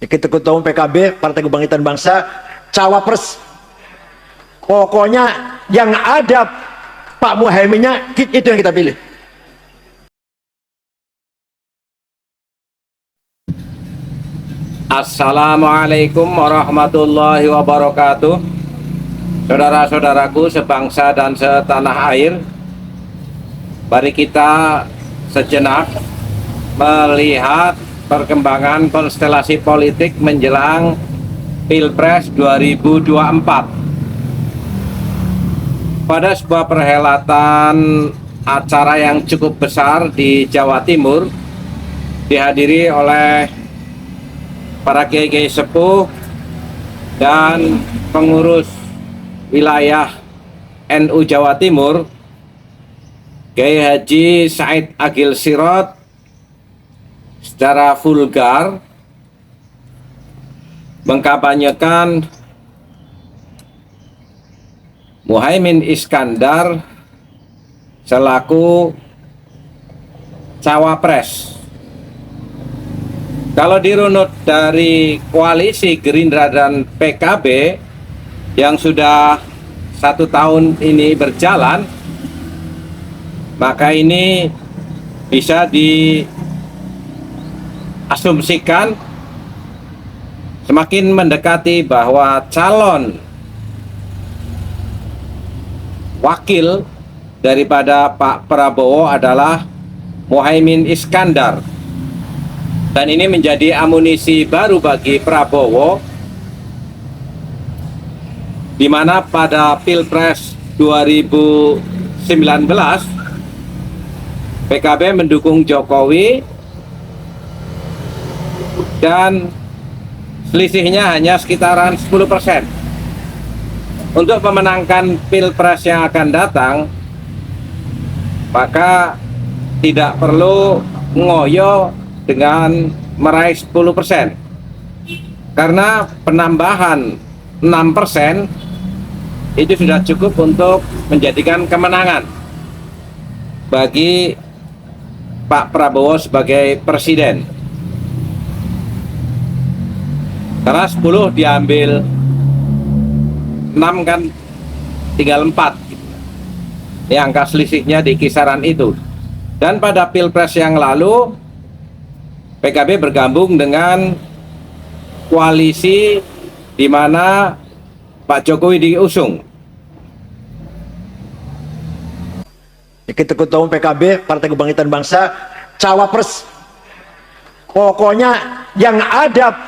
Kita Ketua Umum PKB Partai Kebangkitan Bangsa, cawapres pokoknya yang ada Pak Muhaiminnya itu yang kita pilih. Assalamualaikum warahmatullahi wabarakatuh. Saudara-saudaraku sebangsa dan setanah air, mari kita sejenak melihat perkembangan konstelasi politik menjelang Pilpres 2024. Pada sebuah perhelatan acara yang cukup besar di Jawa Timur, dihadiri oleh para kiai-kiai sepuh dan pengurus wilayah NU Jawa Timur, Kiai Haji Said Agil Sirot secara vulgar mengkampanyekan Muhaimin Iskandar selaku cawapres. Kalau dirunut dari koalisi Gerindra dan PKB yang sudah 1 tahun ini berjalan, maka ini bisa diasumsikan semakin mendekati bahwa calon wakil daripada Pak Prabowo adalah Muhaimin Iskandar. Dan ini menjadi amunisi baru bagi Prabowo, di mana pada Pilpres 2019 PKB mendukung Jokowi dan selisihnya hanya sekitaran 10%. Untuk memenangkan Pilpres yang akan datang, maka tidak perlu ngoyo dengan meraih 10%, karena penambahan 6% itu sudah cukup untuk menjadikan kemenangan bagi Pak Prabowo sebagai presiden. Karena 10 diambil 6 kan tinggal 4. Ini angka selisihnya di kisaran itu. Dan pada Pilpres yang lalu PKB bergabung dengan koalisi di mana Pak Jokowi diusung. Kita Ketua Umum PKB Partai Kebangkitan Bangsa, cawapres pokoknya yang ada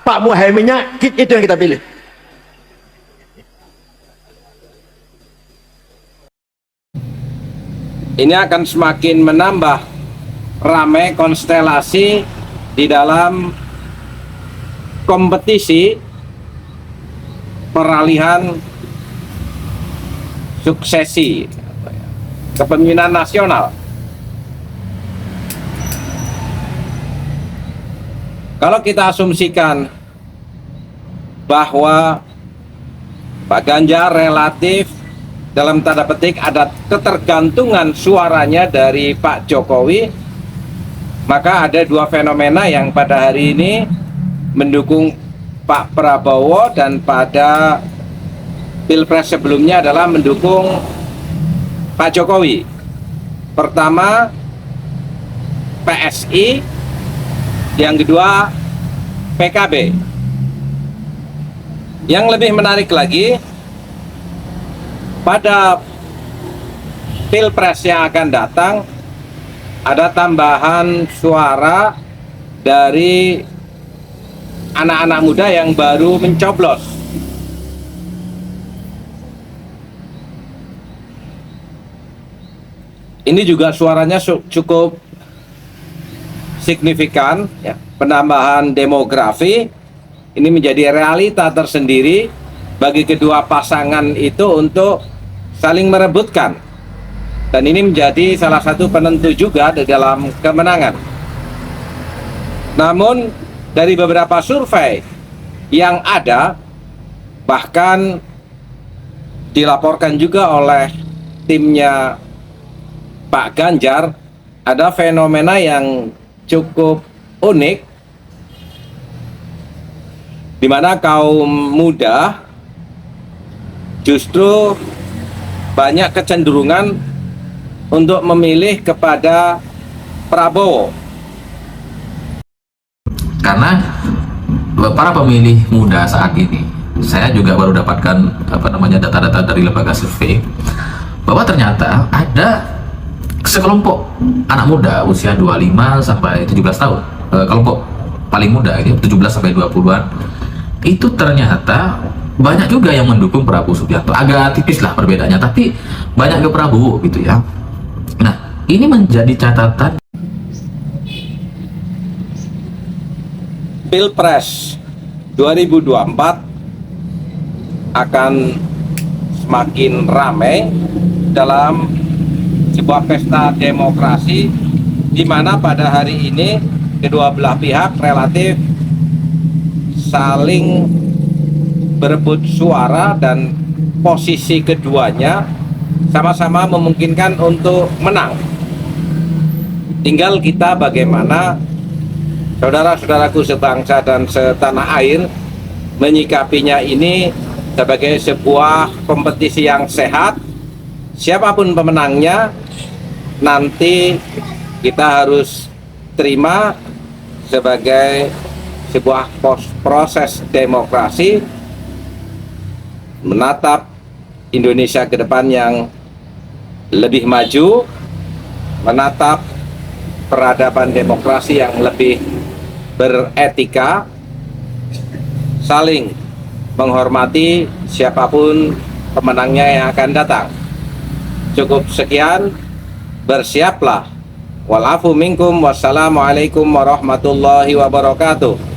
Pak Muhaiminnya itu yang kita pilih. Ini akan semakin menambah ramai konstelasi di dalam kompetisi peralihan suksesi kepemimpinan nasional. Kalau kita asumsikan bahwa Pak Ganjar relatif dalam tanda petik ada ketergantungan suaranya dari Pak Jokowi, maka ada dua fenomena yang pada hari ini mendukung Pak Prabowo dan pada Pilpres sebelumnya adalah mendukung Pak Jokowi. Pertama PSI, yang kedua PKB. Yang lebih menarik lagi, pada Pilpres yang akan datang ada tambahan suara dari anak-anak muda yang baru mencoblos. Ini juga suaranya cukup signifikan, ya. Penambahan demografi ini menjadi realita tersendiri bagi kedua pasangan itu untuk saling merebutkan. Dan ini menjadi salah satu penentu juga di dalam kemenangan. Namun dari beberapa survei yang ada, bahkan dilaporkan juga oleh timnya Pak Ganjar, ada fenomena yang cukup unik, di mana kaum muda justru banyak kecenderungan untuk memilih kepada Prabowo. Karena para pemilih muda saat ini, saya juga baru dapatkan data-data dari lembaga survei bahwa ternyata ada sekelompok anak muda usia 25 sampai 17 tahun, kelompok paling muda ini 17 sampai 20-an, itu ternyata banyak juga yang mendukung Prabowo Subianto. Agak tipis lah perbedaannya, tapi banyak ke Prabowo gitu ya. Nah, ini menjadi catatan. Pilpres 2024 akan semakin ramai dalam sebuah pesta demokrasi di mana pada hari ini kedua belah pihak relatif saling berebut suara dan posisi keduanya sama-sama memungkinkan untuk menang. Tinggal kita bagaimana saudara-saudaraku sebangsa dan setanah air menyikapinya ini sebagai sebuah kompetisi yang sehat. Siapapun pemenangnya, nanti kita harus terima sebagai sebuah proses demokrasi menatap Indonesia ke depan yang lebih maju, menatap peradaban demokrasi yang lebih beretika, saling menghormati siapapun pemenangnya yang akan datang. Cukup sekian, bersiaplah. Walafu minkum, wassalamualaikum warahmatullahi wabarakatuh.